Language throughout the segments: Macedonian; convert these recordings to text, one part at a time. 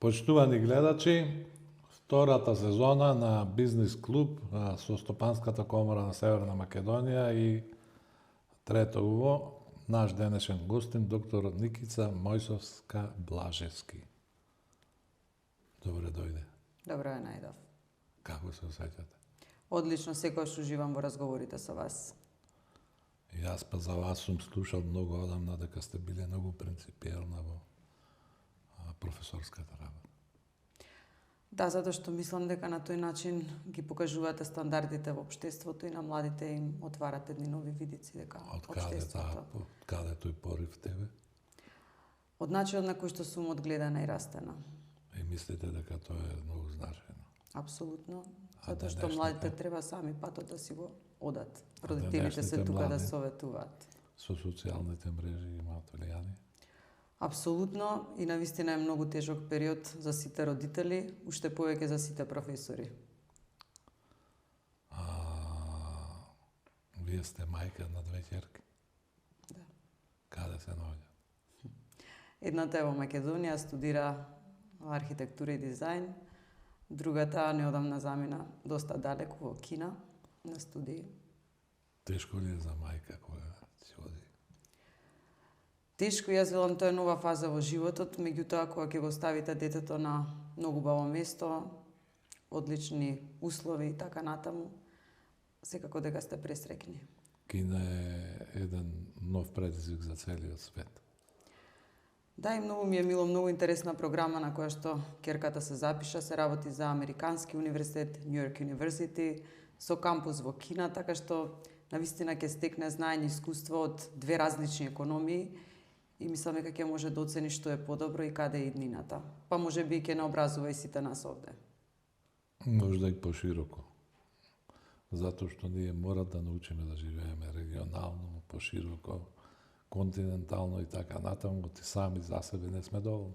Почитувани гледачи, втората сезона на Бизнис клуб со Стопанската комора на Северна Македонија и трето уво, наш денешен гостин, доктор Никица Мојсовска-Блажевски. Добре дојде. Добро е најдов. Како се осеќате? Одлично, секојаш уживам во разговорите со вас. Јас па за вас сум слушал многу одамна дека сте биле многу принципиелна во професорската работа. Да, затоа што мислам дека на тој начин ги покажувате стандардите во општеството и на младите им отварате едни нови видици дека општеството. Од каде тој порив тебе? Од начинот на кој што сум одгледана и растена. И мислите дека тоа е многу значајно? Апсолутно. Затоа што младите треба сами патот да си го одат. Родителите се тука да советуваат. Со социјалните мрежи имаат влијание? Апсолутно, и навистина е многу тежок период за сите родители, уште повеќе за сите професори. Вие сте мајка на две ќерки? Да. Каде се наоѓа? Едната е во Македонија, студира архитектура и дизајн, другата неодамна замина доста далеку во Кина на студии. Тешко ли е за мајка кога си оди? Тешко, јас велам, тоа е нова фаза во животот, меѓутоа кога ќе го ставите детето на многу баво место, одлични услови и така натаму, секако дека сте пресрекни. Кина е еден нов предизвик за целиот свет. Да, и многу ми е мило, многу интересна програма на која што ќерката се запиша, се работи за Американски универзитет, New York University, со кампус во Кина, така што навистина ќе стекне знаење и искуство од две различни економии и мислам дека ќе може да оцени што е подобро и каде е иднината. Па може би ќе наобразува и сите нас овде. Можда и пошироко. Затоа што ние мора да научиме да живееме регионално, пошироко, континентално и така натаму, ти сами за себе не сме доволни.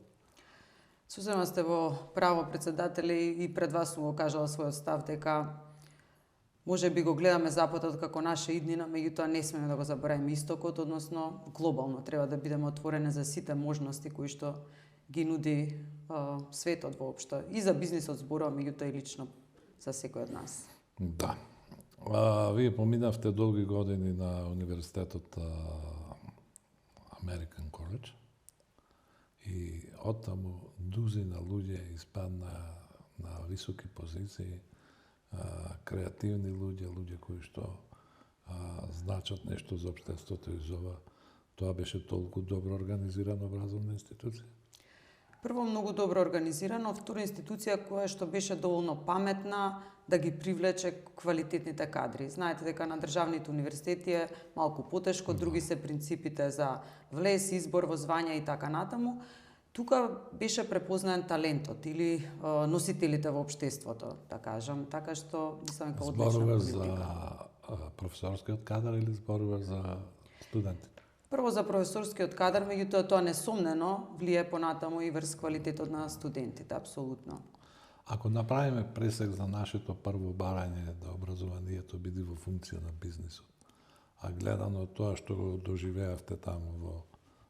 Сосема сте во право, председатели, и пред вас сум го кажала својот став дека може би го гледаме Западот како наша иднина, меѓутоа не смеме да го забораваме истокот, односно глобално треба да бидеме отворени за сите можности кои што ги нуди светот воопшто. И за бизнисот зборувам, меѓутоа и лично за секој од нас. Да. Вие поминавте долги години на универзитетот American College и оттаму дузина луѓе испадна на високи позиции, креативни луѓе, луѓе кои што значат нешто за општеството и за ова. Тоа беше толку добро организирана образовна институција? Прво, многу добро организирано, второ, институција која што беше доволно паметна да ги привлече квалитетните кадри. Знаете дека на државните универзитети е малку потешко, други се принципите за влез, избор во звања и така натаму. Тука беше препознаен талентот или носителите во општеството, да кажам, така што мислам дека одлична политика. Зборуваш за професорскиот кадар или зборуваш за студентите? Прво за професорскиот кадар, меѓутоа тоа несомнено влие понатаму и врз квалитетот на студентите, апсолутно. Ако направиме пресек за нашето прво барање да образованието биде во функција на бизнисот, а гледано тоа што го доживеавте таму во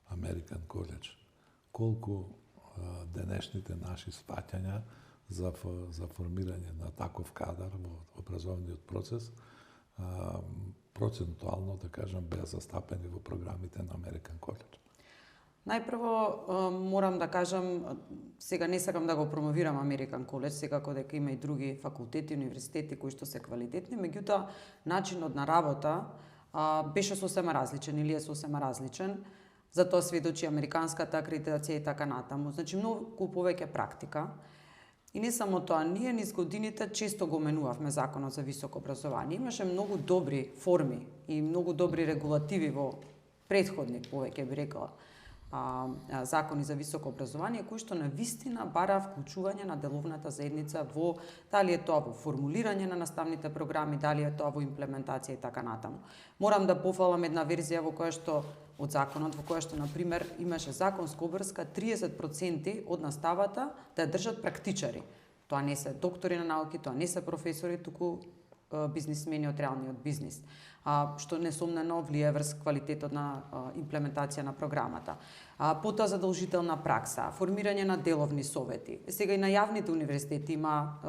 American College, колку денешните наши сваќања за формирање на таков кадар во образовниот процес процентуално, да кажам, беа застапени во програмите на American College? Најпрво морам да кажам, сега не сакам да го промовирам American College, секако дека има и други факултети, универзитети кои што се квалитетни, меѓутоа начинот на работа беше сосема различен или е сосема различен. За тоа сведочи американската акредитација и така натаму. Значи многу повеќе практика. И не само тоа, ние низ годините често го менувавме законот за високо образование. Имаше многу добри форми и многу добри регулативи во претходни, повеќе би рекла, закони за високо образование, кои што навистина бара вклучување на деловната заедница во, дали е тоа во формулирање на наставните програми, дали е тоа во имплементација и така натаму. Морам да пофалам една верзија во која што од законот, во која што, например, имаше законска обврска 30% од наставата да ја држат практичари. Тоа не се доктори на науки, тоа не се професори, туку бизнисмени од реалниот бизнис, што несомнено влие врз квалитетот на имплементација на програмата. Потоа задолжителна пракса, формирање на деловни совети. Сега и на јавните универзитети има,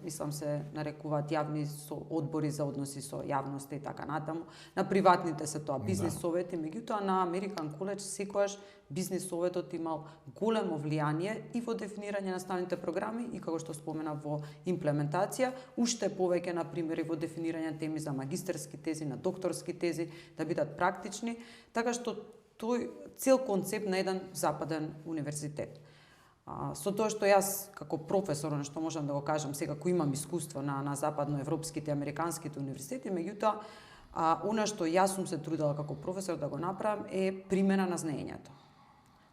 мислам се нарекуваат јавни одбори за односи со јавноста и така натаму. На приватните се тоа бизнис совети, меѓутоа на Американ коледж секогаш бизнис советот имал големо влијание и во дефинирање на наставните програми и како што спомена во имплементација, уште повеќе на пример и во дефинирање на теми за магистерски тези, на докторски тези, да бидат практични, така што тој цел концепт на еден западен универзитет. Со тоа што јас како професор, што можам да го кажам сега, кој имам искуство на западноевропските и американските универзитети, меѓутоа она што јас сум се трудела како професор да го направам е примена на знаењето.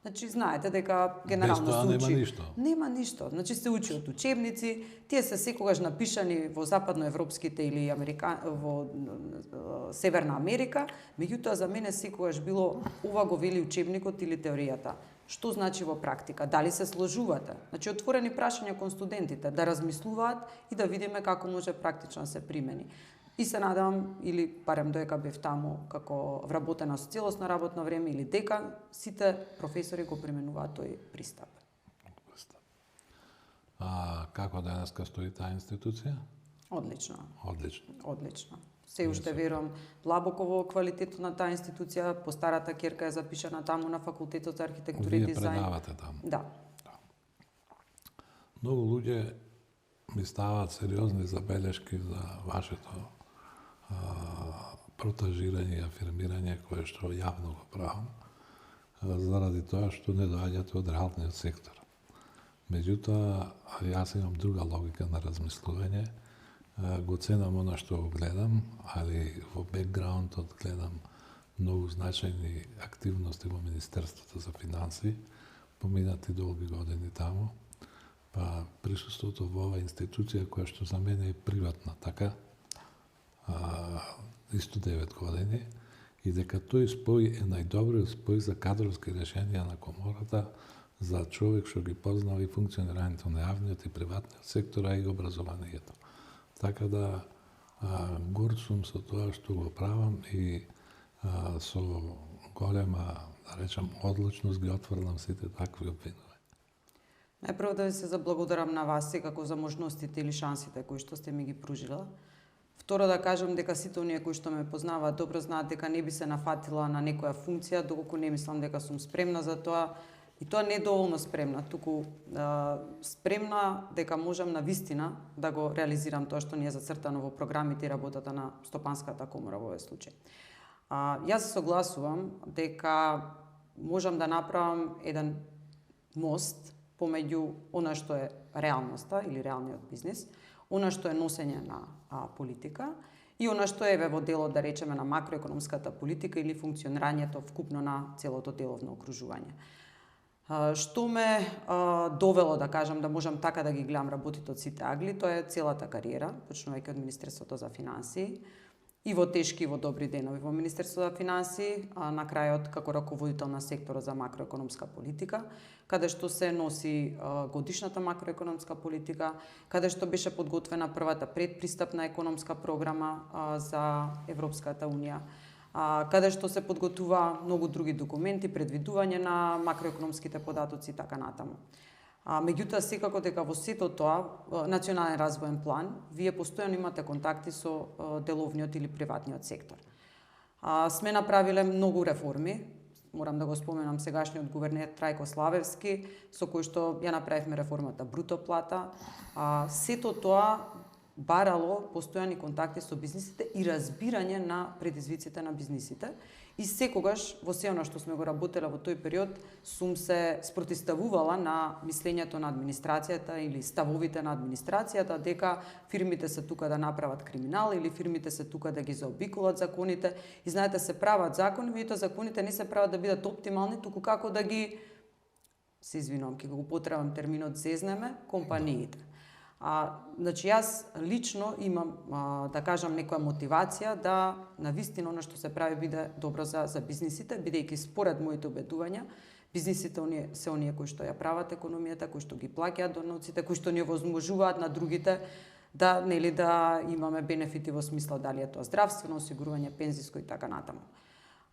Значи, знаете дека генерално се учи... Нема ништо. Нема ништо. Значи, се учи од учебници, тие се секогаш напишани во западноевропските или во Северна Америка, меѓутоа за мене секогаш било ова го вели учебникот или теоријата. Што значи во практика? Дали се сложувате? Значи, отворени прашања кон студентите, да размислуваат и да видиме како може практично да се примени. И се надам, или барем доека бев таму како вработена со целосно работно време или дека сите професори го применуваат тој пристап. Како денеска стои таа институција? Одлично. Одлично. Одлично. Се уште верувам длабоко во квалитетот на таа институција, по старата ќерка е запишана таму на факултетот за архитектура и дизајн. Вие предавате таму. Да. Многу луѓе ми ставаат сериозни забелешки за вашето протажирање и афирмирање кое што јавно го правам, заради тоа што не доаѓате од реалниот сектор. Меѓутоа, јас имам друга логика на размислување, го ценам она што го гледам, али во бекграундот гледам многу значајни активности во Министерството за финансии, поминати долги години таму, па присуството во оваа институција која што за мене е приватна, така, исто 9 години, и дека тој спој е најдобриот спој за кадровски решенија на комората, за човек што ги познава и функционирањето на јавниот и приватниот сектор, а и образованието. Така да, горд сум со тоа што го правам и со голема, да речам, одлучност ги отврлам сите такви обвинувања. Најпрво да ви се заблагодарам на вас секако за можностите или шансите кои што сте ми ги пружила. Второ да кажам дека сите оние кои што ме познаваат добро знаат дека не би се нафатила на некоја функција доколку не мислам дека сум спремна за тоа, и тоа не е доволно спремна, туку спремна дека можам на вистина да го реализирам тоа што ни е зацртано во програмите и работата на Стопанската комора во овој случај. Јас се согласувам дека можам да направам еден мост помеѓу она што е реалноста или реалниот бизнис, она што е носење на политика и она што е во делот, да речеме, на макроекономската политика или функционирањето вкупно на целото деловно окружување. Што ме довело, да кажам, да можам така да ги гледам работите од сите агли, тоа е целата кариера, почнувајќи од Министерството за финансии, и во тешки и во добри денови во Министерството за финансии, на крајот како раководител на секторот за макроекономска политика, каде што се носи годишната макроекономска политика, каде што беше подготвена првата предпристапна економска програма за Европската унија, каде што се подготува многу други документи, предвидување на макроекономските податоци и така натаму. Меѓутоа, секако дека во сето тоа, национален развоен план, вие постојано имате контакти со деловниот или приватниот сектор. Сме направиле многу реформи, морам да го споменам сегашниот гувернер Трајко Славевски, со кој што ја направивме реформата бруто плата. Сето тоа барало постојани контакти со бизнисите и разбирање на предизвиците на бизнисите. И секогаш, во се оно што сме го работеле во тој период, сум се спротиставувала на мислењето на администрацијата или ставовите на администрацијата дека фирмите се тука да направат криминал или фирмите се тука да ги заобиколат законите. И знаете, се прават закони, меѓутоа законите не се прават да бидат оптимални, туку како да ги, се извинувам, ќе го употребам терминот, зезнеме компаниите. Значи, јас лично имам, да кажам, некоја мотивација да навистина оно што се прави биде добро за бизнисите, бидејќи според моите убедувања, бизнисите се оние кои што ја прават економијата, кои што ги плаќаат доноците, кои што ни овозможуваат на другите да имаме бенефити во смисла дали е тоа здравствено осигурување, пензиско и така натаму.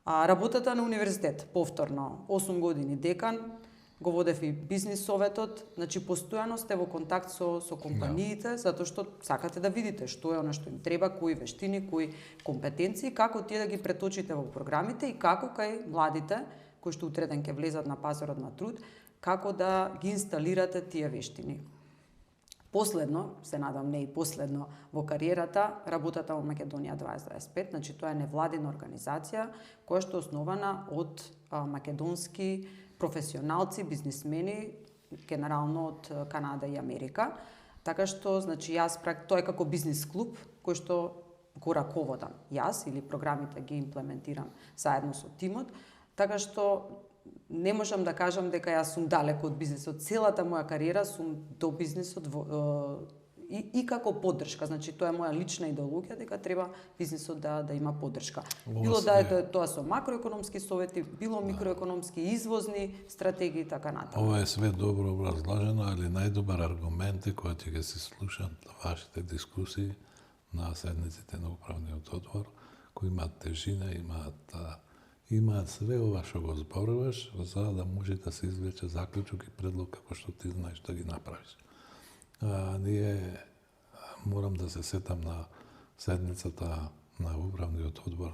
Работата на универзитет, повторно, 8 години декан, го водев и бизнис советот, значи постојано сте во контакт со компаниите, затоа што сакате да видите што е она што им треба, кои вештини, кои компетенции, како тие да ги преточите во програмите и како кај младите, кои што утреден ќе влезат на пазарот на труд, како да ги инсталирате тие вештини. Последно, се надам не и последно во кариерата, работата во Македонија 2025, значи тоа е невладина организација која што е основана од македонски професионалци, бизнисмени, генерално од Канада и Америка. Така што, значи, тоа е како бизнис клуб кој што го раководам јас или програмите ги имплементирам заедно со тимот. Така што не можам да кажам дека јас сум далеко од бизнисот. Целата моја кариера сум до бизнисот и како поддршка. Значи, тоа е моја лична идеологија дека треба бизнисот да има поддршка. Било да е тоа со макроекономски совети, било микроекономски извозни стратегии и така натаму. Ова е све добро образложено, али најдобар аргумент е кој ќе се слушат вашите дискусии на седниците на управниот одбор, кои имаат тежина, имаат све ова што го зборуваш, за да може да се извлече заклучок и предлог како што ти знаеш да ги направиш. Ние морам да се сетам на седницата на управниот одбор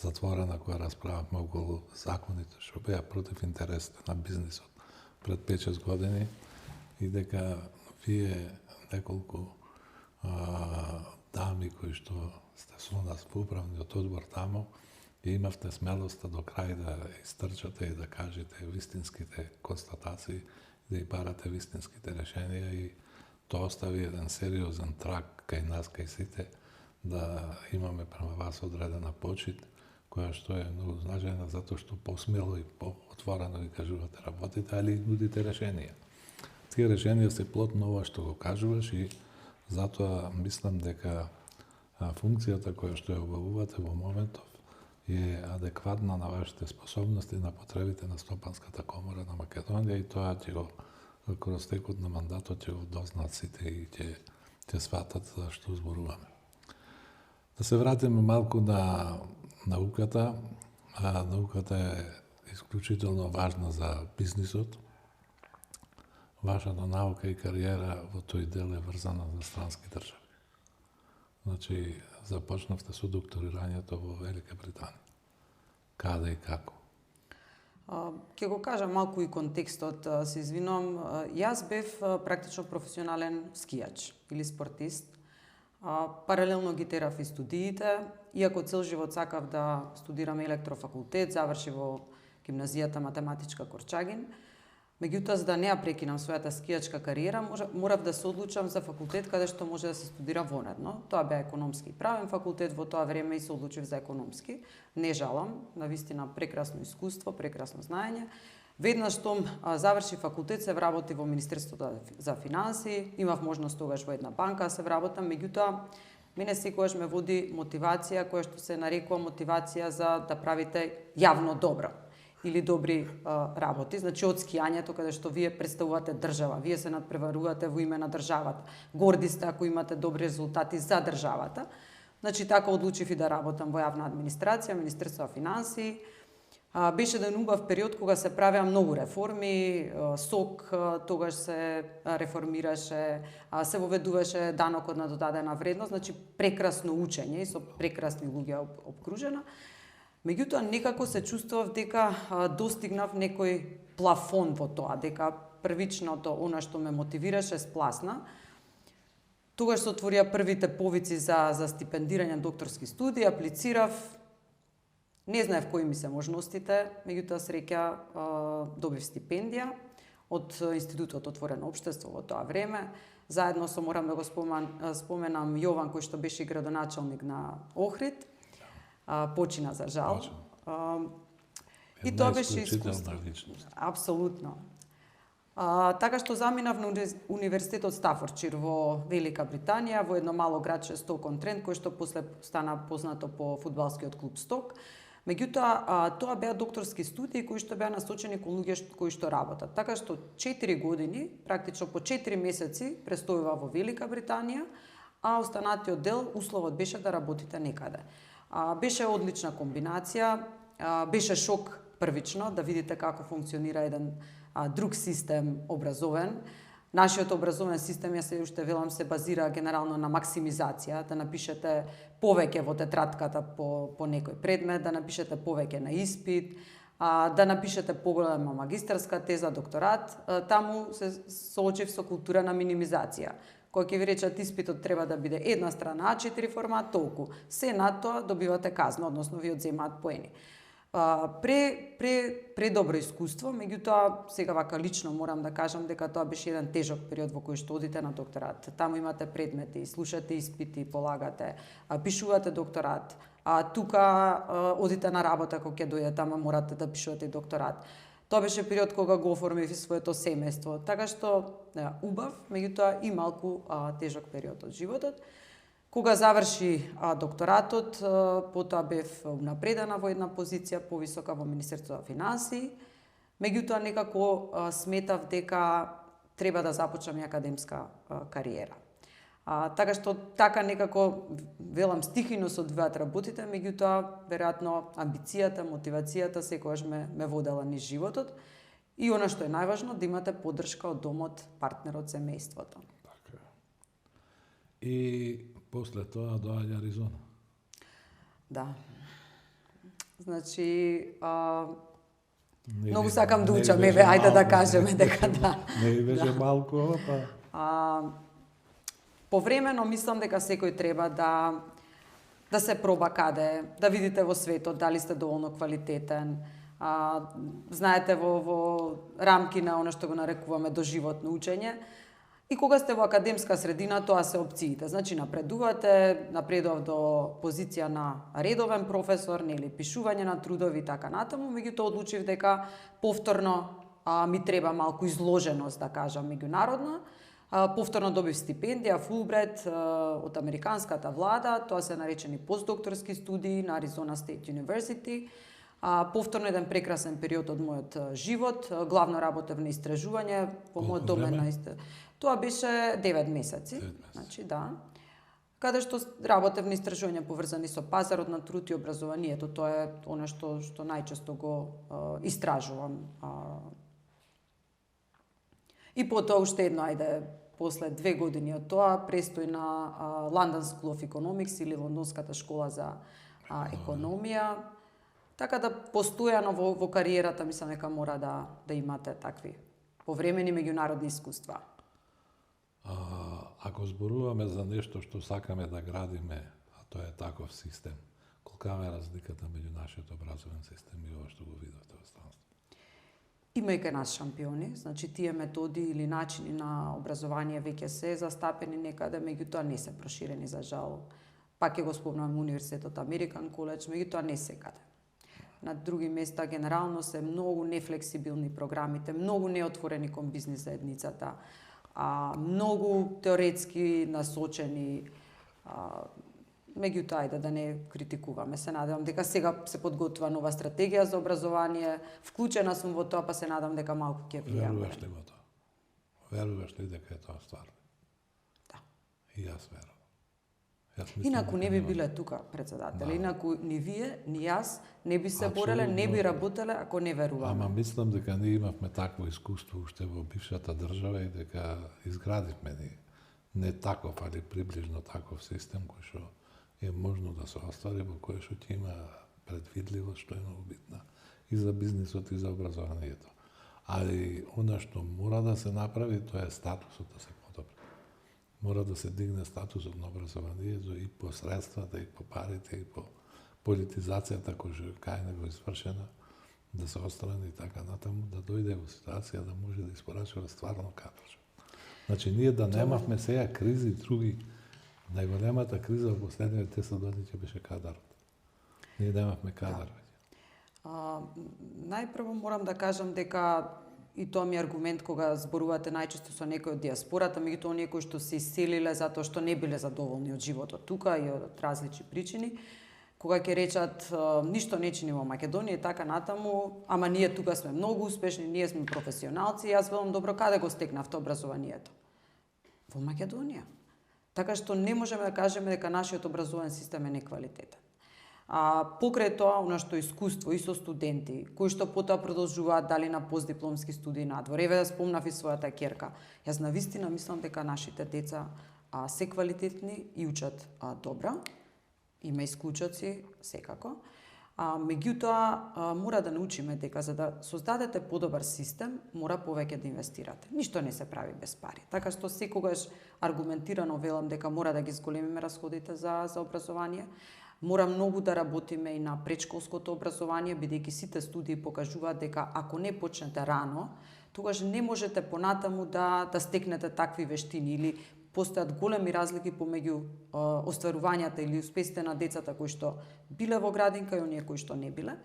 затворена која расправавме околу законите што беа против интересите на бизнисот пред 5-6 години и дека вие неколку дами кои што сте со нас во управниот одбор таму и имавте смелоста до крај да истрчате и да кажете вистинските констатации, да и барате вистинските решенија и тоа остави еден сериозен трак кај нас, кај сите, да имаме према вас одредена почит, која што е многу значајна затоа што посмело и поотворено ги кажувате работите, али и нудите решенија. Тие решенија се плод на ова што го кажуваш и затоа мислам дека функцијата која што ја обавувате во моментов е адекватна на вашите способности, на потребите на Стопанската комора на Македонија и тоа ќе го кроз текот на мандатот ќе го дознаат сите и ќе сватат за што зборуваме. Да се вратиме малку на науката. Науката е исклучително важна за бизнисот. Вашата наука и кариера во тој дел е врзана за странски држави. Значи, започнавте со докторирањето во Велика Британија. Каде и како? Ќе го кажам малку и контекстот, се извинувам. Јас бев практично професионален скијач или спортист. Паралелно ги терав и студиите, иако цел живот сакав да студирам електрофакултет, заврши во гимназијата математичка Корчагин. Меѓутоа, за да не ја прекинам својата скијачка кариера, морав да се одлучам за факултет каде што може да се студира вонедно. Тоа беа економски и правен факултет, во тоа време и се одлучив за економски. Не жалам, навистина прекрасно искуство, прекрасно знаење. Веднаш штом заврши факултет, се вработи во Министерството за финансии, имав можност тогаш во една банка да се вработам, меѓутоа мене секогаш ме води мотивација која што се нарекува мотивација за да правите јавно добро или добри работи, значи од скијањето каде што вие представувате држава, вие се надпреварувате во име на државата, горди сте ако имате добри резултати за државата. Значи така одлучив и да работам во јавна администрација, Министерство за финансии. Беше еден убав период кога се правеа многу реформи, СОК тогаш се реформираше, се воведуваше данокот на додадена вредност, значи прекрасно учење и со прекрасни луѓе обкружена. Меѓутоа, некако се чувствував дека достигнав некој плафон во тоа, дека првичното, она што ме мотивираше, спласна. Тогаш се отворија првите повици за стипендирање докторски студии, аплицирав, не знаев кои ми се можностите, меѓутоа среќа добив стипендија од Институтот Отворено општество во тоа време. Заедно со, морам да го споменам, Јован, кој што беше градоначалник на Охрид, почина за жал. И тоа беше искуство. Апсолутно. Така што заминав на Универзитетот Стафордшир во Велика Британија, во едно мало градче Сток-он-Трент, кој што после стана познато по фудбалскиот клуб Сток. Меѓутоа, тоа беа докторски студии кои што беа насочени кон луѓе кои што работат. Така што 4 години, практично по 4 месеци, престојува во Велика Британија, а останатиот дел условот беше да работите некаде. Беше одлична комбинација, беше шок првично да видите како функционира еден друг систем образовен. Нашиот образовен систем, јас се уште велам, се базира генерално на максимизација, да напишете повеќе во тетратката по некој предмет, да напишете повеќе на испит, да напишете поголема магистарска теза, докторат. Таму се соочив со култура на минимизација. Кој ќе ви речат испитот треба да биде една страна, А4 формат, толку. Се на тоа добивате казна, односно ви одземаат поени. Добро искуство, меѓутоа сега вака лично морам да кажам дека тоа беше еден тежок период во кој што одите на докторат. Таму имате предмети, слушате испити, полагате, пишувате докторат, тука одите на работа кога ќе дојдете, ама морате да пишувате докторат. Тоа беше период кога го оформив и своето семејство, така што убав, меѓутоа и малку тежок период од животот. Кога заврши докторатот, потоа бев унапредена во една позиција повисока во Министерството за финансии, меѓутоа некако сметав дека треба да започнам и академска кариера. Така што така некако, велам, стихино се одвиваат работите, меѓутоа, веројатно, амбицијата, мотивацијата секогаш ме водела низ животот. И она што е најважно, да имате поддршка од домот, партнерот, семејството. Така. И после тоа доаѓа Аризона. Да. Значи, многу сакам да учам, ајде да кажеме дека да. Не беше малку, па... Повремено мислам дека секој треба да се проба каде, да видите во светот дали сте доволно квалитетен. Знаете, во рамки на оно што го нарекуваме доживотно учење. И кога сте во академска средина, тоа се опциите. Значи, напредував до позиција на редовен професор, нели, пишување на трудови и така натаму, меѓутоа одлучив дека повторно ми треба малку изложеност, да кажам, меѓународна. Повторно добив стипендија Fulbright од американската влада, тоа се наречени постдокторски студии на Arizona State University. Повторно еден прекрасен период од мојот живот, главно работев на истражување по мојот домен на Тоа беше 9 месеци. Значи, да. Каде што работев на истражувања поврзани со пазарот на труд и образованието, тоа е она што најчесто го истражувам. И потоа уште едно, после 2 години од тоа, престој на London School of Economics или Лондонската школа за економија. Така да постојано во кариерата мислам дека мора да имате такви повремени меѓународни искуства. Ако зборуваме за нешто што сакаме да градиме, а тоа е таков систем, колкава е разликата меѓу нашиот образовен систем и ова што го видовте во странство? Имајќи нас шампиони, значи тие методи или начини на образование веќе се застапени некаде, меѓутоа не се проширени за жал. Пак ќе го спомнам Универзитетот American College, меѓутоа не секаде. На други места генерално се многу нефлексибилни програмите, многу неотворени кон бизнис заедницата, многу теоретски насочени, меѓутоа ајде да не критикуваме. Се надевам дека сега се подготвува нова стратегија за образование, вклучена сум во тоа, па се надам дека малку ќе влијаме. Веруваш ли во тоа? Веруваш ли дека е тоа стварно? Да. И јас верувам. Инаку не би биле тука председатели, инаку ни вие, ни јас не би се бореле, не би работеле ако не веруваме. Ама мислам дека ние имавме такво искуство уште во бившата држава и дека изградивме не таков, али приближно таков систем кој што е можно да се оствари, во кој што ќе има предвидливост, што е многу битна и за бизнисот и за образованието. Али она што мора да се направи, тоа е статусот да се подобри. Мора да се дигне статусот на образованието и по средствата, и по парите, и по политизацијата која што кај него извршена, да се острани така натаму, да дојде во ситуација да може да испорачува стварно кадржа. Значи, ние да немавме сега кризи други, најголемата криза во последните 10 години ќе беше кадарот. Ние немавме кадар веќе. Најпрво морам да кажам дека и тоа ми е аргумент кога зборувате најчесто со некој од диаспората, меѓутоа оние кои што се иселиле затоа што не биле задоволни од животот тука и од различни причини, кога ќе речат ништо не чини во Македонија и така натаму, ама ние тука сме многу успешни, ние сме професионалци, јас велам добро каде го стекнавте образованието? Во Македонија. Така што не можеме да кажеме дека нашиот образовен систем е неквалитетен. Покрај тоа, она што искуство и со студенти, кои што потоа продолжуваат дали на постдипломски студии надвор. Еве да спомнав и својата ќерка. Јас навистина мислам дека нашите деца се квалитетни и учат добро. Има исклучоци, секако. Меѓутоа, мора да научиме дека за да создадете подобар систем, мора повеќе да инвестирате. Ништо не се прави без пари. Така што секогаш аргументирано велам дека мора да ги зголемиме расходите за образование. Мора многу да работиме и на предшколското образование, бидејќи сите студии покажуваат дека ако не почнете рано, тогаш не можете понатаму да стекнете такви вештини или постојат големи разлики помеѓу остварувањата или успесите на децата кои што биле во градинка и оние кои што не биле.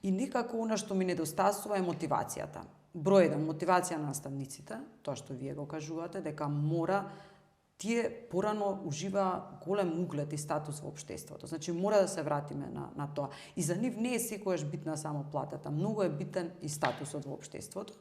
И некако она што ми недостасува е мотивацијата. Број 1, мотивација на наставниците, тоа што вие го кажувате, дека мора тие порано ужива голем углед и статус во општеството. Значи мора да се вратиме на тоа. И за нив не е секогаш битна само платата, многу е битен и статусот во општеството.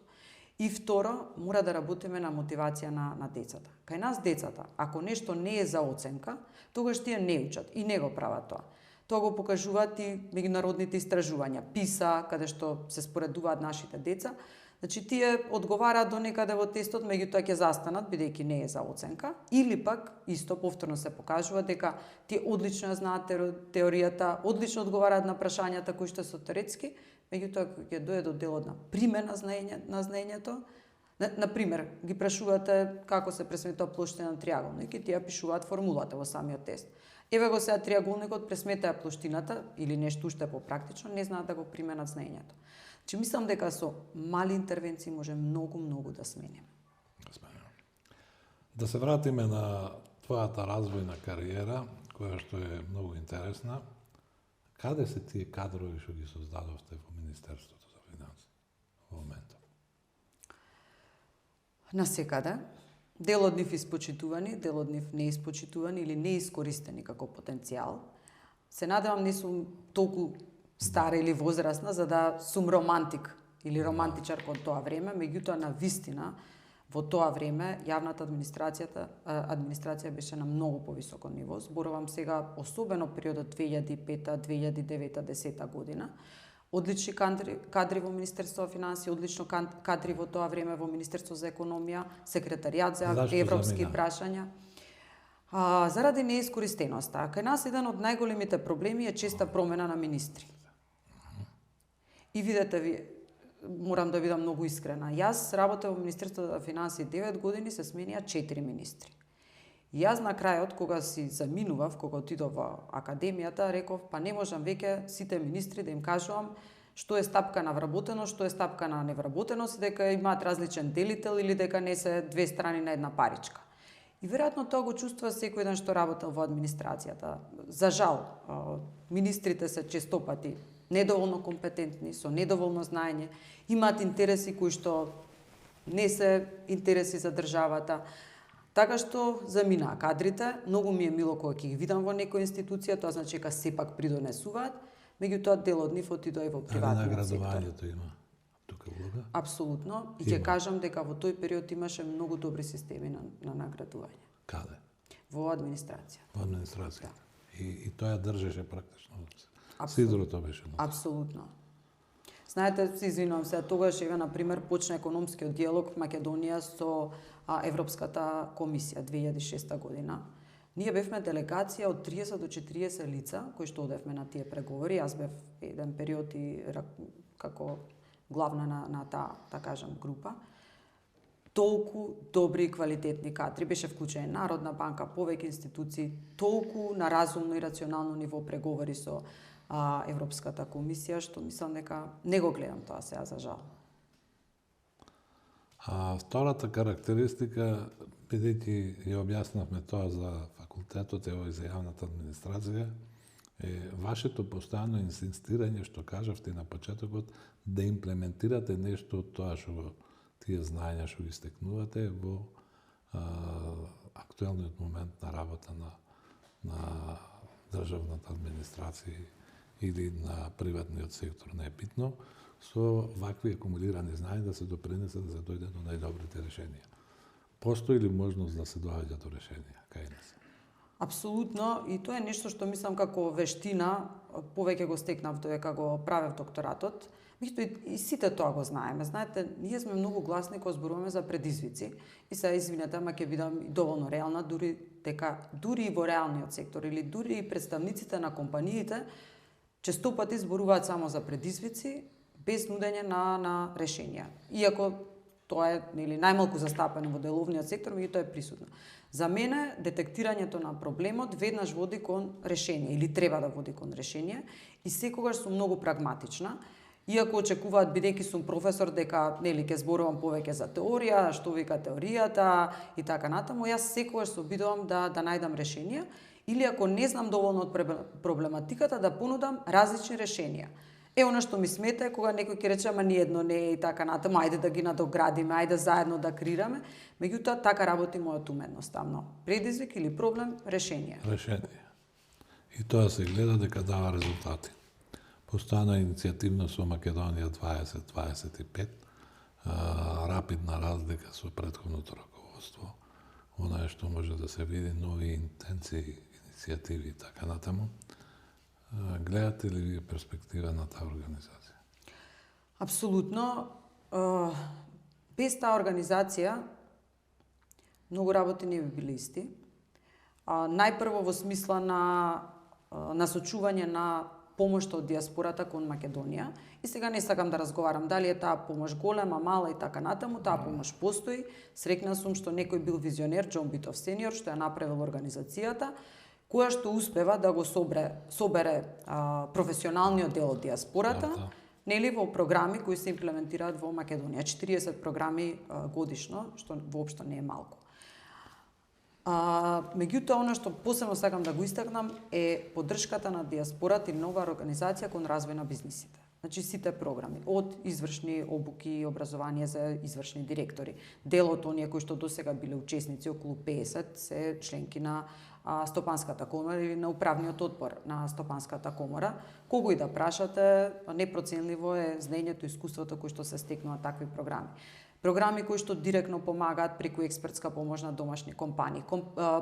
И второ, мора да работиме на мотивација на децата. Кај нас децата, ако нешто не е за оценка, тогаш тие не учат и не го прават тоа. Тоа го покажуваат и меѓународните истражувања, ПИСА, каде што се споредуваат нашите деца. Значи тие одговараат до некаде во тестот, меѓутоа ќе застанат бидејќи не е за оценка, или пак исто повторно се покажува дека тие одлично ја знаат теоријата, одлично одговараат на прашањата кои што се теоретски, меѓутоа кога ќе дојде до делот на примена на знаењето, на пример, ги прашувате како се пресметува плоштина на триаголник и тие пишуваат формулата во самиот тест. Еве го сега триаголникот, пресметаја плоштината или нешто уште попрактично, не знаат да го применат знаењето. Че мислам дека со мали интервенции може многу да смениме. Да се вратиме на твојата развојна кариера, која што е многу интересна. Каде се тие кадрови што ги создадовте во Министерството за финансии во моментот? Насекаде. Дел од нив испочитувани, дел од нив неиспочитувани или неискористени како потенцијал. Се надевам не сум толку стара или возрастна за да сум романтик или романтичар кон тоа време, меѓутоа на вистина во тоа време јавната администрација беше на многу повисоко ниво. Зборувам сега особено периодот 2005, 2009, 10 година. Одлични кадри во Министерство за финансии, одлично кадри во тоа време во Министерство за економија, секретаријат за европски прашања. Заради неискористеноста. Кај нас еден од најголемите проблеми е честа промена на министри. И видете ви, морам да бидам многу искрена. Јас работев во Министерството за финансии 9 години, се сменија 4 министри. И јас на крајот, кога си заминував, кога отидов во академијата, реков, па не можам веќе сите министри да им кажувам што е стапка на вработеност, што е стапка на невработеност, дека имаат различен делител или дека не се две страни на една паричка. И веројатно тоа го чувствува секој ден што работел во администрацијата. За жал, министрите се честопати недоволно компетентни, со недоволно знаење, имаат интереси кои што не се интереси за државата. Така што заминаа кадрите, многу ми е мило кога ќе ги видам во некоја институција, тоа значи дека сепак придонесуваат, меѓутоа дел од нив отидоа и во приватниот сектор. Наградувањето има тука влога? Апсолутно. И ќе кажам дека во тој период имаше многу добри системи на наградување. Каде? Во администрација. Во администрација. Да. И тоа ја држеше практично. Сидрото беше. Апсолутно. Знаете, се извинувам се, тогаш еве на пример почна економскиот диалог Македонија со Европската комисија 2006 година. Ние бевме делегација од 30 до 40 лица кои што одевме на тие преговори. Јас бев еден период и како главна на таа, да кажам, група. Толку добри и квалитетни кадри, беше вклучена Народна банка, повеќе институции, толку на разумно и рационално ниво преговори со Европската комисија, што мислам дека не го гледам тоа сега, за жал. Втората карактеристика, бидејќи ја објаснавме тоа за факултетот и за јавната администрација, е вашето постојано инсистирање, што кажавте на почетокот, да имплементирате нешто од тоа што тие знаења што ги стекнувате во актуелниот момент на работа на државната администрација или на приватниот сектор, не е битно, со вакви акумулирани знаења да се допринесе да се дојде до најдобрите решенија. Постои ли можност да се доаѓа до решенија кај нас? Апсолутно, и тоа е нешто што мислам како вештина, повеќе го стекнав додека го правев докторатот. Меѓутоа и сите тоа го знаеме. Знаете, ние сме многу гласни кога зборуваме за предизвици. И сега извинете, ама ќе бидам доволно реална, дури и во реалниот сектор или дури и представниците на компаниите често пати зборуваат само за предизвици без нудење на решенија. Иако тоа е најмалку застапено во деловниот сектор, меѓутоа е присутно. За мене детектирањето на проблемот веднаш води кон решение или треба да води кон решение и секогаш сум многу прагматична. Иако очекуваат, бидејќи сум професор, дека ќе зборувам повеќе за теорија, што вика теоријата и така натаму, јас секогаш се обидувам да најдам решенија или ако не знам доволно од проблематиката, да понудам различни решенија. Она што ми смета е кога некој ќе рече, ама ни едно не е и така натаму, ајде да ги надоградиме, ајде заедно да креираме, меѓутоа така работи мојот ум едноставно. Предизвик или проблем, решение. Решение. И тоа се гледа дека дава резултати. Постојана иницијативност во Македонија 2025, рапидна разлика со претходното раководство, онае што може да се види, нови интенции, иницијативи и така натаму. Гледате ли вие перспектива на таа организација? Апсолутно. Без таа организација многу работи не би били исти. Најпрво во смисла на насочување на помошта од диаспората кон Македонија. И сега не сакам да разговарам дали е таа помош голема, мала и така натаму, таа помош постои. Среќна сум што некој бил визионер, Џон Битов сениор, што ја направил организацијата, која што успева да го собере професионалниот дел од диаспората, нели во програми кои се имплементираат во Македонија. 40 програми годишно, што воопшто не е малку. Меѓутоа, оно што посебно сакам да го истакнам е поддршката на диаспората и нова организација кон развој на бизнисите. Значи сите програми, од извршни обуки и образование за извршни директори. Дел од оние кои што досега биле учесници, околу 50, се членки на Стопанската комора или на управниот одбор на Стопанската комора. Кого и да прашате, непроценливо е знаењето и искуството кои што се стекнуваат такви програми. Програми кои што директно помагаат преку експертска помош на домашни компании.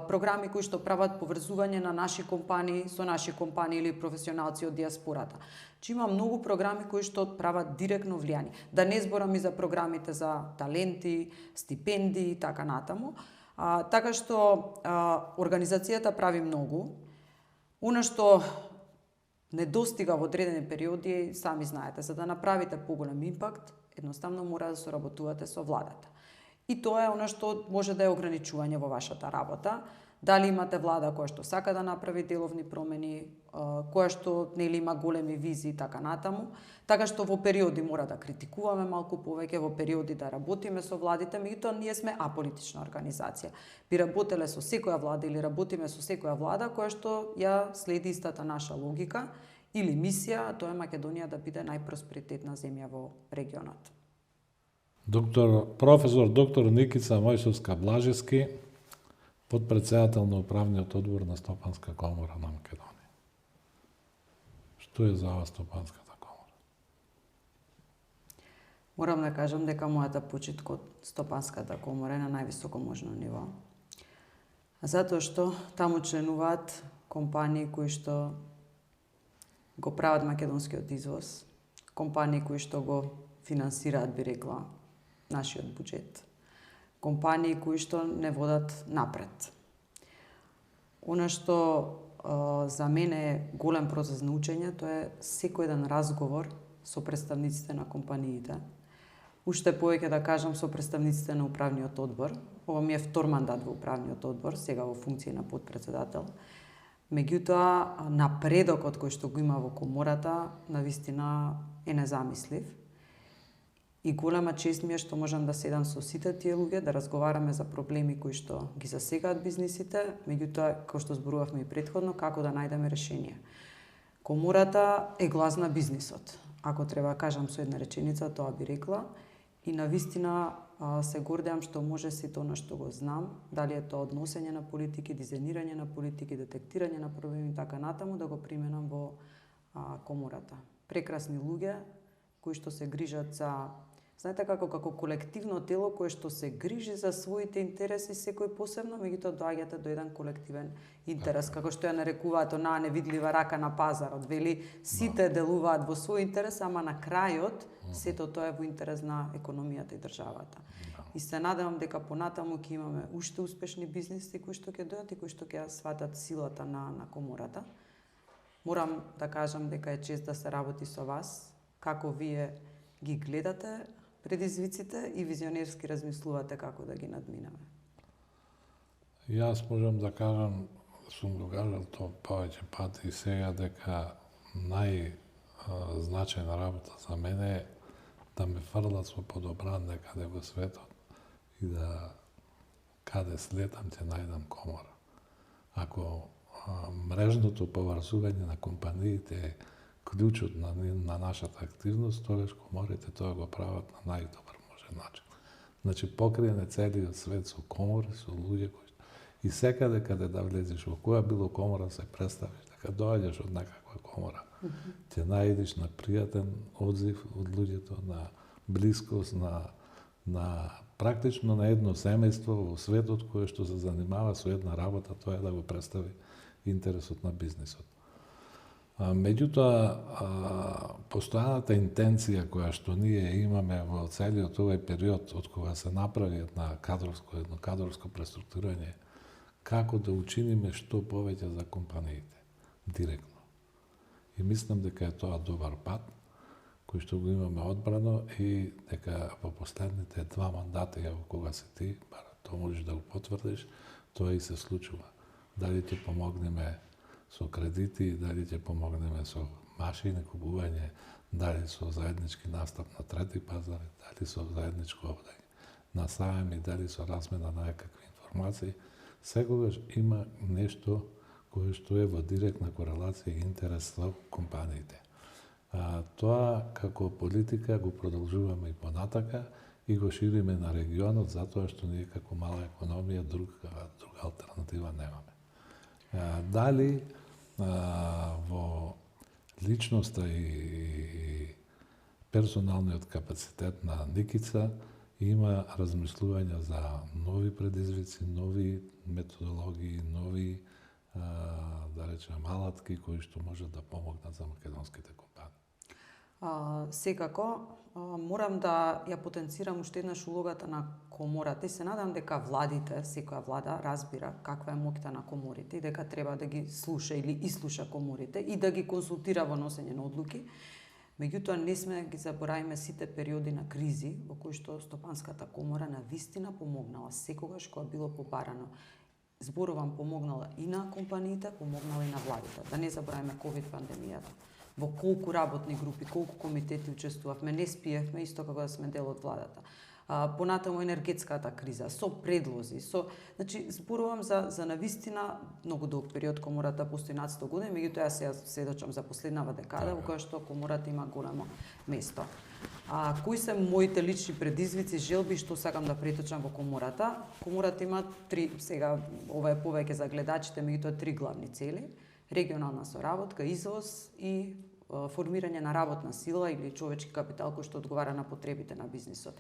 Програми кои што прават поврзување на наши компании со наши компании или професионалци од диаспората. Чи има многу програми кои што прават директно влијание. Да не зборам и за програмите за таленти, стипендии и така натаму. Така што организацијата прави многу. Оно што недостига во одредени периоди, сами знаете, за да направите поголем импакт, едноставно мора да соработувате со владата. И тоа е оно што може да е ограничување во вашата работа. Дали имате влада која што сака да направи деловни промени, која што нели има големи визии и така натаму, така што во периоди мора да критикуваме малку повеќе, во периоди да работиме со владите, меѓутоа ние сме аполитична организација. Би работеле со секоја влада или работиме со секоја влада која што ја следи истата наша логика или мисија, тоа е Македонија да биде најпросперитетна земја во регионот. Професор доктор Никица Мојсовска-Блажевски, подпредседател на управниот одбор на Стопанска комора на Македонија. Што е за вас Стопанската комора? Морам да кажам дека мојата почит код Стопанската комора е на највисоко можно ниво. Затоа што таму членуваат компании кои што го прават македонскиот извоз, компании кои што го финансираат, би рекла, нашиот буџет, компании кои што не водат напред. Она што за мене е голем процес на учење, тоа е секој еден разговор со представниците на компаниите. Уште повеќе да кажам со представниците на управниот одбор. Ова ми е втор мандат во управниот одбор, сега во функција на подпредседател. Меѓутоа, напредокот кој што го има во комората, навистина е незамислив. И голема чест ми е што можам да седам со сите тие луѓе, да разговараме за проблеми кои што ги засегаат бизнисите, меѓутоа, како што зборувавме и претходно, како да најдеме решение. Комората е глас на бизнисот. Ако треба да кажам со една реченица, тоа би рекла. И навистина се гордеам што може сето она што го знам, дали е тоа односење на политики, дизајнирање на политики, детектирање на проблеми и така натаму, да го применам во комората. Прекрасни луѓе кои што се грижат за знаете како колективно тело кое што се грижи за своите интереси секој посебно, меѓутоа доаѓате до еден колективен интерес, како што ја нарекуваат онаа невидлива рака на пазарот, вели сите делуваат во свој интерес, ама на крајот сето тоа е во интерес на економијата и државата. И се надевам дека понатаму ќе имаме уште успешни бизниси кои што ќе дојдат и кои што ќе сватат силата на комората. Морам да кажам дека е чест да се работи со вас, како вие ги гледате предизвиците и визионерски размислувате како да ги надминаме. Јас можам да кажам, сум го кажал тоа повеќе пати и сега, дека најзначајна работа за мене е да ме фрлат со подобран некаде во светот и да каде слетам ќе најдам комора. Ако мрежното поврзување на компаниите е клучот на нашата активност, тогаш коморите тоа го прават на најдобар можен начин. Значи, покриене целиот свет со комори, со луѓе кои и секаде каде да влезеш во која било комора се представиш, дека доаѓаш од некаква комора, ќе најдеш на пријатен одзив од луѓето, на блискост, на практично на едно семејство во светот кое што се занимава со една работа, тоа е да го представи интересот на бизнисот. Меѓутоа, постојаната интенција која што ние имаме во целиот овој период од кога се направи едно кадровско преструктурирање, како да учиниме што повеќе за компаниите, директно. И мислам дека е тоа добар пат, кој што го имаме одбрано и дека во последните 2 мандата, во кога се ти, тоа можеш да го потврдиш, тоа и се случува. Дали ќе помогнеме со кредити, дали ќе помогнеме со машини, купување, дали со заеднички настап на трети пазар, дали со заедничко овдање на саеми, дали со размена на некакви информации, секогаш има нешто кое што е во директна корелација и интерес со компаниите. Тоа како политика го продолжуваме и понатака и го шириме на регионот, затоа што ние како мала економија друга алтернатива немаме. Дали во личноста и персоналниот капацитет на Никица има размислувања за нови предизвици, нови методологии, нови, да речем, алатки кои што можат да помогнат за македонските компании. Секако, морам да ја потенцирам уште еднаш улогата на комората и се надам дека владите, секоја влада разбира каква е моќта на коморите и дека треба да ги слуша или ислуша коморите и да ги консултира во носење на одлуки. Меѓутоа, не сме ги забораваме сите периоди на кризи во кои што Стопанската комора на вистина помогнала секогаш кога било побарано. Зборувам, помогнала и на компаниите, помогнала и на владите. Да не забораваме ковид пандемијата. Во колку работни групи, колку комитети учествувавме, не спиевме, исто како да сме дел од владата. Понатаму енергетската криза, со предлози, значи зборувам за навистина многу долг период комората постои над 100 години, меѓутоа јас се сведочам за последнава декада во која што комората има големо место. Кои се моите лични предизвици, желби што сакам да преточам во комората? Комората има сега ова е повеќе за гледачите, меѓутоа 3 главни цели: регионална соработка, извоз и формирање на работна сила или човечки капитал кој што одговара на потребите на бизнисот.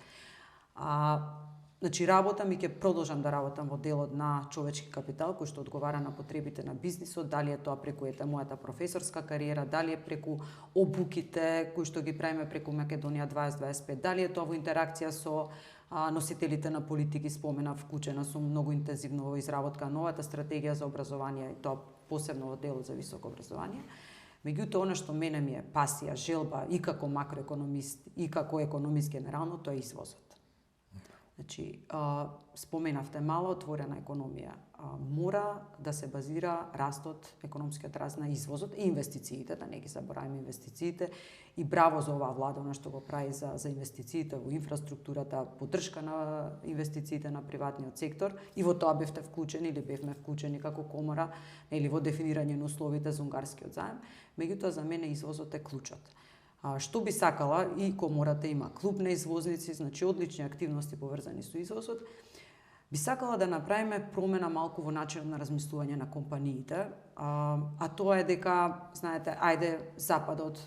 Значи, работам и ќе продолжам да работам во делот на човечки капитал кој што одговара на потребите на бизнисот, дали е тоа преку мојата професорска кариера, дали е преку обуките кои што ги правиме преку Македонија 2025, дали е тоа во интеракција со носителите на политики, споменав, вклучена сум многу интензивно во изработка новата стратегија за образование и тоа посебно во делот за високо образование. Меѓутоа, она што мене ми е пасија, желба и како макроекономист и како економист генерално, тоа е извозот. Значи, споменавте мало отворена економија. Мора да се базира растот, економскиот раст на извозот и инвестициите, да не ги забораваме инвестициите. И браво за оваа влада, она што го прави за инвестициите во инфраструктурата, поддршка на инвестициите на приватниот сектор. И во тоа бевте вклучени или бевме вклучени како комора, или во дефинирање на условите за унгарскиот заем. Меѓутоа, за мене извозот е клучот. Што би сакала, и комората има клуб на извозници, значи одлични активности поврзани со извозот, би сакала да направиме промена малку во начинот на размислување на компаниите, а тоа е дека, знаете, ајде Западот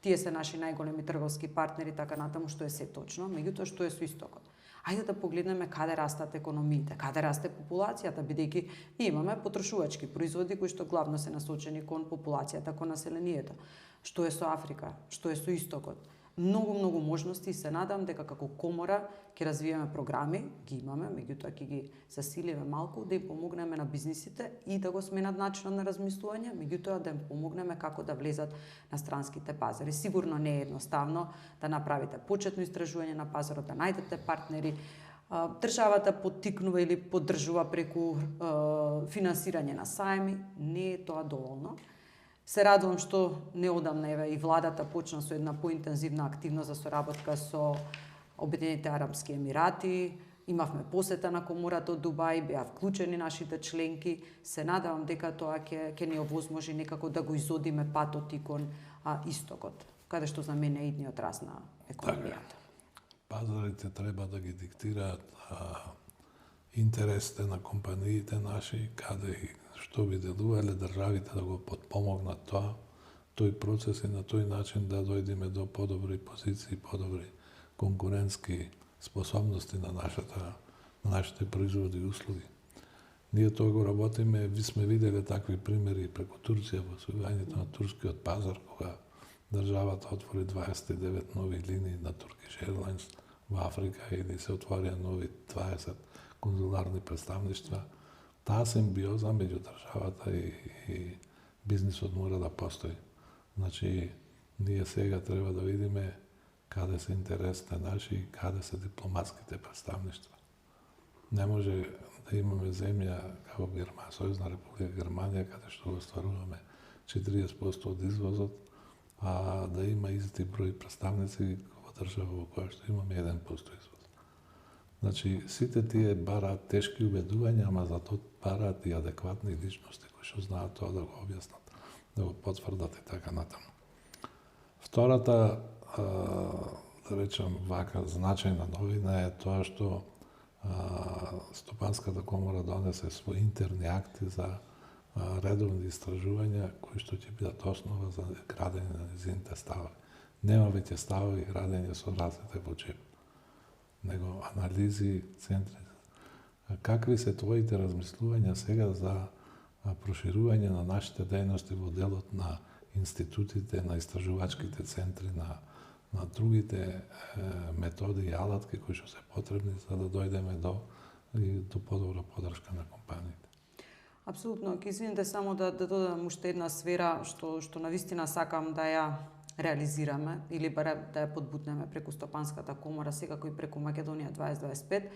тие се наши најголеми трговски партнери, така натаму, што е се точно, меѓутоа што е со истокот. Ајде да погледнеме каде растат економиите, каде расте популацијата, бидејќи имаме потрошувачки производи кои што главно се насочени кон популацијата, кон населението. Што е со Африка, што е со истокот. Многу можности и се надам дека како комора ќе развиеме програми, ги имаме, меѓутоа ќе ги засилиме малку да им помогнеме на бизнисите и да го сменат начинот на размислување, меѓутоа да им помогнеме како да влезат на странските пазари. Сигурно не е едноставно да направите почетно истражување на пазарот, да најдете партнери. Државата поттикнува или поддржува преку финансирање на саеми, не е тоа доволно. Се радувам што неодамна еве и владата почна со една поинтензивна активност за соработка со Обединетите арапски емирати. Имавме посета на комората од Дубај, беа вклучени нашите членки. Се надевам дека тоа ќе ни овозможи некако да го изодиме патот и кон истокот, каде што за мене е идниот раст на економијата. Пазарите треба да ги диктираат интересите на компаниите наши, каде и што би делувале државите да го подпомогнат тој процес и на тој начин да дојдеме до подобри позиции, подобри конкурентски способности на нашите производи и услуги. Ние тоа го работиме, ви сме виделе такви примери преку Турција во освојувањето на турскиот пазар, кога државата отвори 29 нови линии на Turkish Airlines во Африка или се отворија нови 20 конзуларни представништва. Таа симбиоза меѓу државата и бизнисот мора да постои. Значи, ние сега треба да видиме каде се интересите наши и каде се дипломатските представништва. Не може да имаме земја како Сојузна република Германија, каде што го стваруваме 40% од извозот, а да има исти број представници во држава во која што имаме 1% извоз. Значи, сите тие бараат тешки убедувања, ама затоа бараат и адекватни личности кои што знаат тоа да го објаснат, да го потврдат и така натаму. Втората, да речем вака, значајна новина е тоа што Стопанската комора донесе свој интерни акти за редовни истражувања кои што ќе бидат основа за градење на низините ставови. Нема веќе ставови градење со рацете во джеп, него анализи, центри. Какви се твоите размислувања сега за проширување на нашите дејности во делот на институтите, на истражувачките центри, на другите методи и алатки кои што се потребни за да дојдеме до подобра поддршка на компаниите? Апсолутно, ќе извините само да додадам уште една сфера што навистина сакам да ја реализираме или барем да ја подбутнеме преку Стопанската комора, секако и преку Македонија 2025.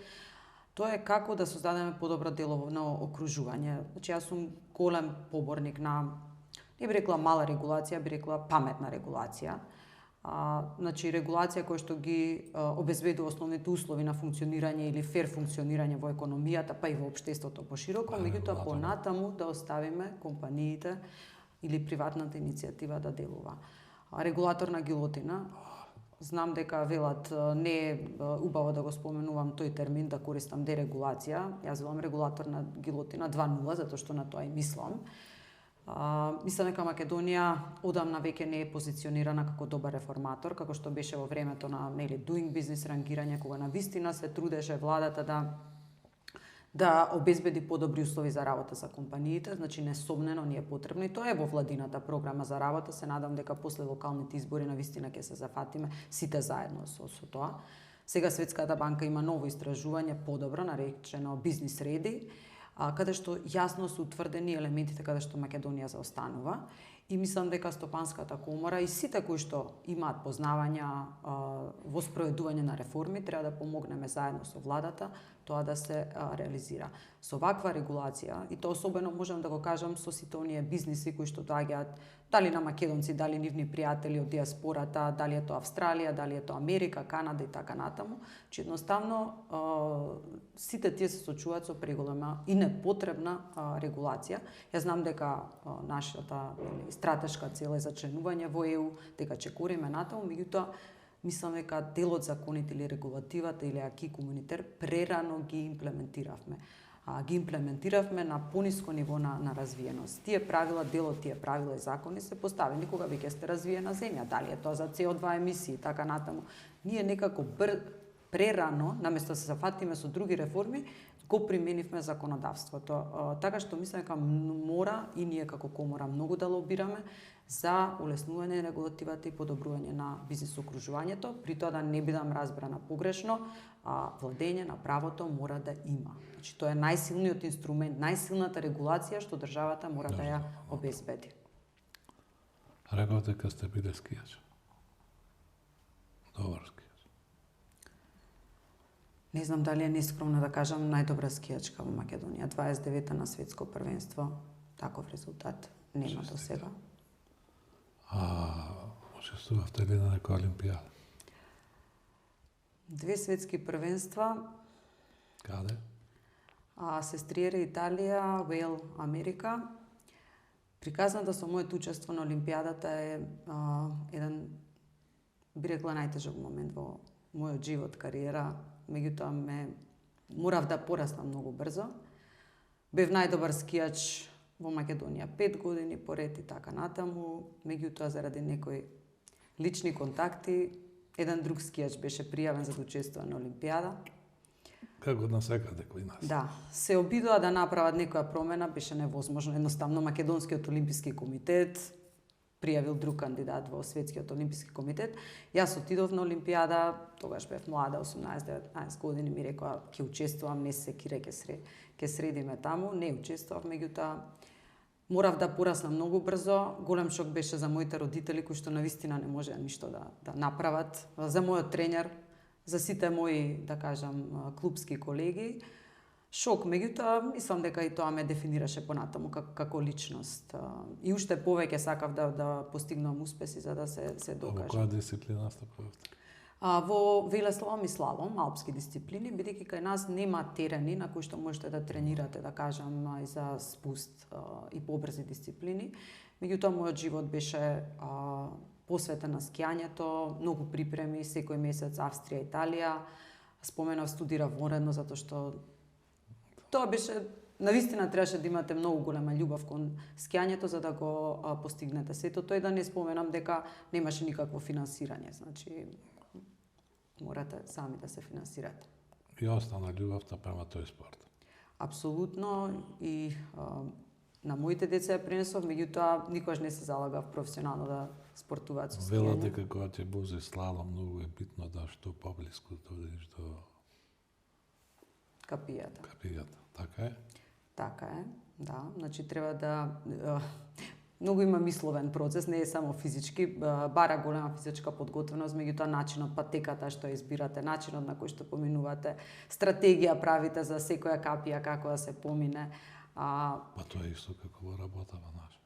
Тоа е како да создадеме подобро деловно окружување. Значи, јас сум голем поборник на, не би рекла мала регулација, би рекла паметна регулација. Значи, регулација која што ги обезбедува основните услови на функционирање или фер функционирање во економијата, па и во општеството пошироко, меѓутоа понатаму да оставиме компаниите или приватната иницијатива да делува. Регулаторна гилотина. Знам дека велат не е убаво да го споменувам тој термин, да користам дерегулација. Јас велам регулаторна гилотина 2.0, затоа што на тоа и мислам. Мислам дека Македонија одамна веќе не е позиционирана како добар реформатор, како што беше во времето на Doing Business рангирање, кога навистина се трудеше владата да обезбеди подобри услови за работа за компаниите, значи несомнено ни е потребно и тоа е во владината програма за работа. Се надам дека после локалните избори навистина ќе се зафатиме сите заедно со тоа. Сега Светската банка има ново истражување, подобро наречено Business Ready, каде што јасно се утврдени елементите каде што Македонија заостанува. И мислам дека Стопанската комора и сите кои што имаат познавања во спроведување на реформи треба да помогнеме заедно со владата тоа да се реализира. Со ваква регулација, и тоа особено можам да го кажам со сите оние бизниси кои што доаѓаат, дали на македонци, дали нивни пријатели од диаспората, дали е тоа Австралија, дали е тоа Америка, Канада и така натаму, че едноставно сите тие се сочуваат со преголема и непотребна регулација. Јас знам дека нашата стратешка цел е за членување во ЕУ, дека ќе кориме натаму, меѓутоа мислам дека делот законите или регулативата или аки комунитер прерано ги имплементиравме. ги имплементиравме на пониско ниво на развиеност. Тие правила, дел од тие правила и закони се поставени кога веќе сте развиена земја, дали е тоа за CO2 емисии, така натаму. Ние некако прерано, наместо да се зафатиме со други реформи, го применивме законодавството. Така што мислам дека мора и ние како комора многу да лобираме за улеснување на регулативата и подобрување на бизнис окружувањето, при тоа да не бидам разбрана погрешно, владење на правото мора да има. Значи тоа е најсилниот инструмент, најсилната регулација што државата мора да ја обезбеди. Реков дека сте биле скијач. Добар скијач. Не знам дали е нескромно да кажам најдобра скијачка во Македонија. 29-та на светско првенство, таков резултат нема до сега. Учествувавте ли на некоја олимпијада? 2 светски првенства. Каде? Сестриери Италија, Уел, Америка. Приказната со моето учество на олимпијадата е еден, би рекла, најтежок момент во мојот живот, кариера. Меѓутоа морав да пораснам многу брзо. Бев најдобар скијач во Македонија 5 години поред и така натаму. Меѓутоа, заради некои лични контакти, еден друг скијач беше пријавен за да учествува на олимпијада. Како насекаде кој нас? Да, се обидоа да направат некоја промена, беше невозможно. Едноставно, Македонскиот олимписки комитет пријавил друг кандидат во Светскиот олимписки комитет. Јас отидов на олимпијада, тогаш бев млада, 18-19 години, ми рекоа ќе учествувам, не се кире, ќе средиме таму. Не учествував, меѓутоа морав да пораснам многу брзо. Голем шок беше за моите родители кои што навистина не можеа ништо да направат, за мојот тренер, за сите мои, да кажам, клубски колеги. Шок, меѓутоа, мислам дека и тоа ме дефинираше понатаму како личност. И уште повеќе сакав да постигнам успеси за да се докажам. Во која дисциплина настапувавте? Во велеслалом и слалом, алпски дисциплини, бидејќи кај нас нема терени на кои што можете да тренирате, да кажам, и за спуст и побрзи дисциплини. Меѓутоа, мојот живот беше посветен на скијањето, многу припреми, секој месец Австрија, Италија. Споменав, студирав воредно затоа што тоа беше, навистина требаше да имате многу голема љубов кон скијањето за да го постигнете сето тоа, и да не споменам дека немаше никакво финансирање, значи морате сами да се финансирате. И остана љубовта према тој спорт. Апсолутно, и на моите деца ја пренесов, меѓутоа никогаш не се залагав професионално да спортуваат со скијање. Велат дека кога ќе бузи слалом, многу е битно да што поблиску дојдеш до капијата. Така е? Така е, да. Значи треба да многу има мисловен процес, не е само физички, бара голема физичка подготвеност, меѓутоа начинот, патеката што избирате, начинот на кој што поминувате, стратегија правите за секоја капија како да се помине. Па тоа е исто како во работава наша.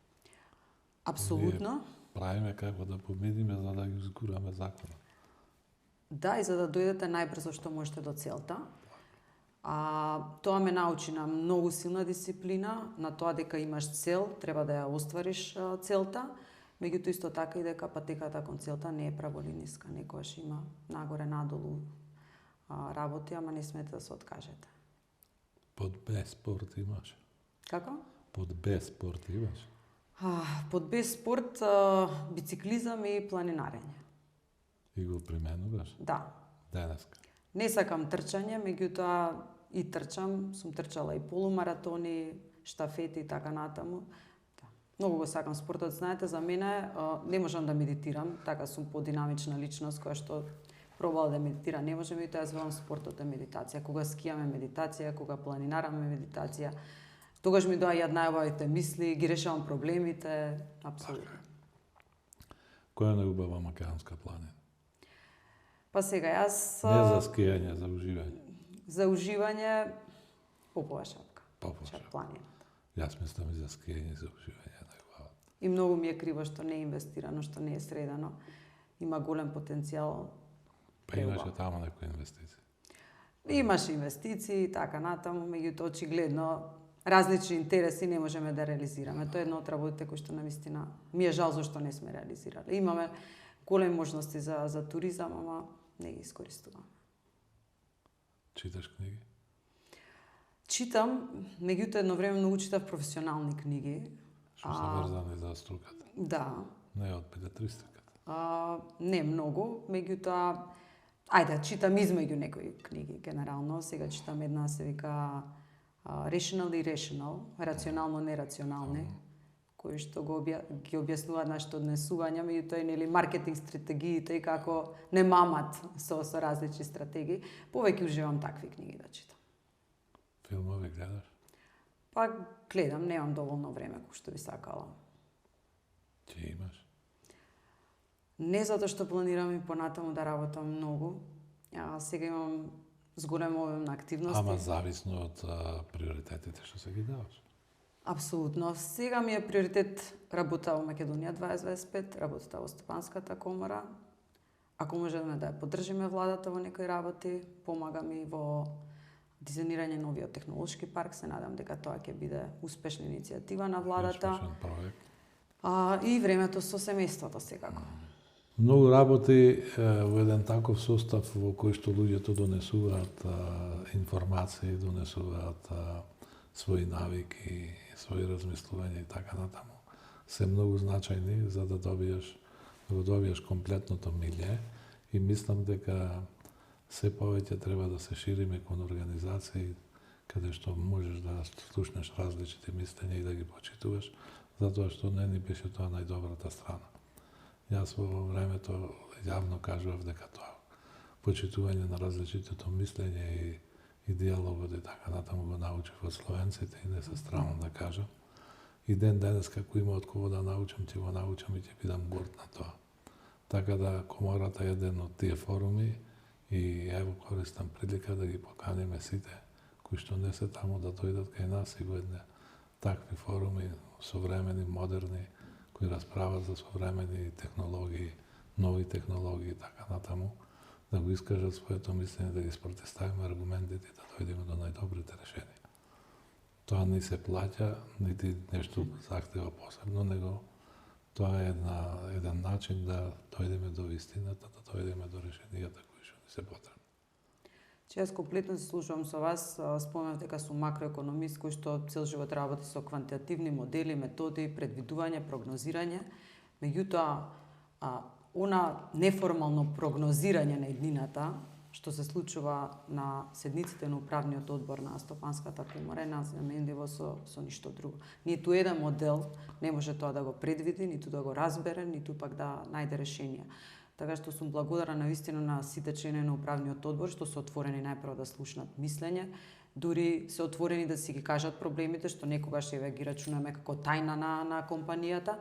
Апсолутно. Правиме како да победиме за да ги изгураме законот. Да, и за да дојдете најбрзо што можете до целта. Тоа ме научи на многу силна дисциплина, на тоа дека имаш цел, треба да ја оствариш целта, меѓутоа исто така и дека патеката кон целта не е праволиниска, некогаш има нагоре надолу работи, ама не смете да се откажете. Под Б спорт имаш? Како? Под Б спорт имаш? Под Б спорт, бициклизам и планинарење. И го применуваш? Да. Денеска? Не сакам трчање, меѓутоа и трчам, сум трчала и полумаратони, штафети и така натаму. Да. Многу го сакам спортот, знаете, за мене не можам да медитирам, така сум подинамична личност која што пробала да медитира, не можам, и тоа звелам спортот е медитација. Кога скијаме медитација, кога планинараме медитација, тогаш ми доаѓаат најубавите мисли, ги решавам проблемите, апсолутно. Која е најубава македонска планина? Па сега јас Не за скијање, за уживање. За уживање Попова шапка. Попова шапка. Планината. Јас мислам и за скијање и за уживање најубава. И многу ми е криво што не е инвестирано, што не е средано. Има голем потенцијал. Па имаше таму некои инвестиции. Имаше инвестиции и така натаму, меѓутоа очигледно различни интереси не можеме да реализираме. Тоа е една од работите кои што навистина ми е жал зашто не сме реализирале. Имаме големи можности за туризам, ама не ги искористуваме. Читаш книги? Читам, меѓутоа едно време многу читав професионални книги. Што се врзани за струката. Да. Не од педиатристиката. Не многу, меѓутоа, ајде, читам измеѓу некои книги, генерално. Сега читам една, се вика Rational и Irrational, рационално-нерационални, кои што ги објаснуваат нашите однесувања, меѓутоа и нели маркетинг стратегиите и како не мамат со различни стратегии. Повеќе уживам такви книги да читам. Филмови гледаш? Па гледам, немам доволно време кој што би сакала. Ти имаш? Не затоа што планирам и понатаму да работам многу. Сега имам зголем обем на активности. Ама зависно од приоритетите што се ги даваш. Апсолутно. Сега ми е приоритет работа во Македонија 2025, работата во Стопанската комора. Ако можеме да ја поддржиме владата во некои работи, помагам и во дизајнирање новиот технолошки парк. Се надам дека тоа ќе биде успешна иницијатива на владата. Успешен проект. И времето со семејството секако. Многу работи во еден таков состав во кој што луѓето донесуваат информации, донесуваат своји навики, своји размислувања и така натаму. Се многу значајни за да добиеш комплетното милје и мислам дека се повеќе треба да се шириме кон организации каде што можеш да слушнеш различити мислења и да ги почитуваш, затоа што не ни беше тоа најдобрата страна. Јас во времето јавно кажував дека тоа почитување на различитото мислење и диалогот и така натаму го научив од словенците и не се страмам да кажам. И ден денес како има од кого да научам, ќе го научам и ќе бидам горд на тоа. Така да комората е еден од тие форуми и ево користам прилика да ги поканиме сите кои што не се таму да дојдат кај нас и го едне такви форуми современи, модерни, кои расправат за современи технологии, нови технологии и така натаму, да го искажат своето мислење, да ги спротиставиме аргументите и да дојдеме до најдобрите решенија. Тоа не се плаќа, нити нешто захтева посебно, него тоа е еден начин да дојдеме до вистината, да дојдеме до решенијата кои што ни се потребни. Јас комплетно се слушувам со вас, споменав дека сум макроекономист кој што цел живот работи со квантитативни модели, методи, предвидување, прогнозирање. Меѓутоа, она неформално прогнозирање на еднината, што се случува на седниците на управниот одбор на Стопанската комора, е незаменливо со ништо друго. Ниту еден модел не може тоа да го предвиди, ниту да го разбере, ниту пак да најде решенија. Така што сум благодарна навистина на сите членови на управниот одбор што се отворени најпрво да слушнат мислење, дури се отворени да си ги кажат проблемите што некогаш еве ги рачунаме како тајна на компанијата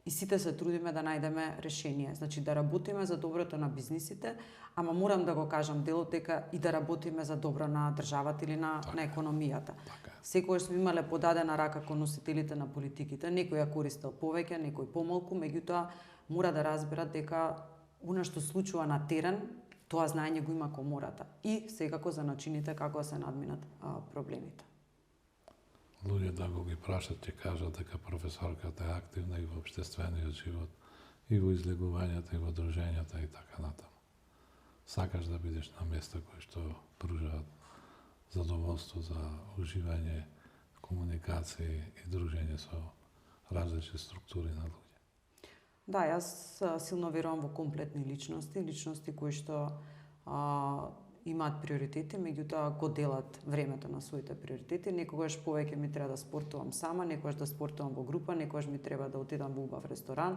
и сите се трудиме да најдеме решение. Значи да работиме за доброто на бизнисите, ама морам да го кажам делот дека и да работиме за добро на државата или на економијата. Секогаш сме имале подадена рака кон носителите на политиките, некој ја користел повеќе, некој помалку, меѓутоа мора да разберат дека она што случува на терен, тоа знаење го има комората и секако за начините како се надминат проблемите. Луѓе да го ги прашат ќе кажат дека професорката е активна и во општествениот живот, и во излегувањата, и во дружењата и така натаму. Сакаш да бидеш на места кои што пружаат задоволство за уживање, комуникација и дружење со различни структури на луѓе. Да, јас силно верувам во комплетни личности кои што имаат приоритети, меѓутоа го делат времето на своите приоритети. Некогаш повеќе ми треба да спортувам сама, некогаш да спортувам во група, некогаш ми треба да отидам во убав ресторан,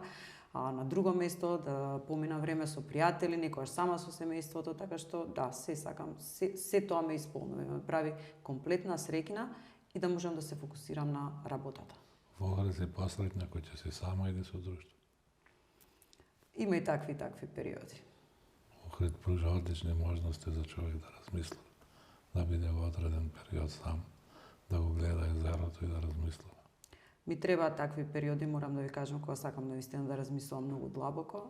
на друго место да поминам време со пријатели, некогаш сама со семејството, така што да, се сакам, се тоа ме исполнува, ме прави комплетна, среќна и да можам да се фокусирам на работата. Во Охрид си посреќна кој ќе си сама или со друштво? Има и такви периоди. Охрид пружа одлични можности за човек да размислува, да биде во одреден период сам, да го гледа езерото и да размислува. Ми требаат такви периоди, морам да ви кажам, кога сакам навистина да размислувам многу длабоко,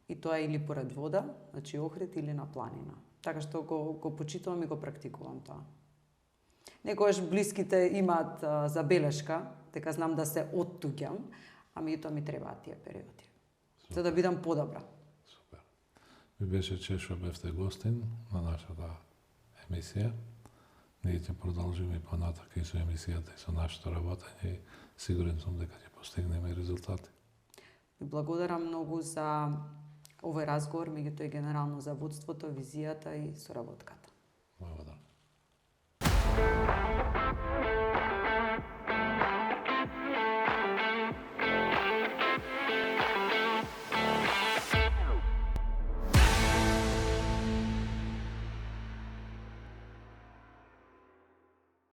и тоа е или поред вода, значи Охрид, или на планина. Така што го почитувам и го практикувам тоа. Некогаш блиските имаат забелешка, дека знам да се оттуѓам, ами и тоа ми требаат тие периоди. Супер. За да бидам подобра. Супер. Ми беше чест што бевте гостин на нашата емисија. ние ќе продолжиме и понатака и со емисијата и со нашето работење и сигурен сум дека ќе постигнеме резултати. Ви благодарам многу за овој разговор, меѓутоа и генерално за водството, визијата и соработката.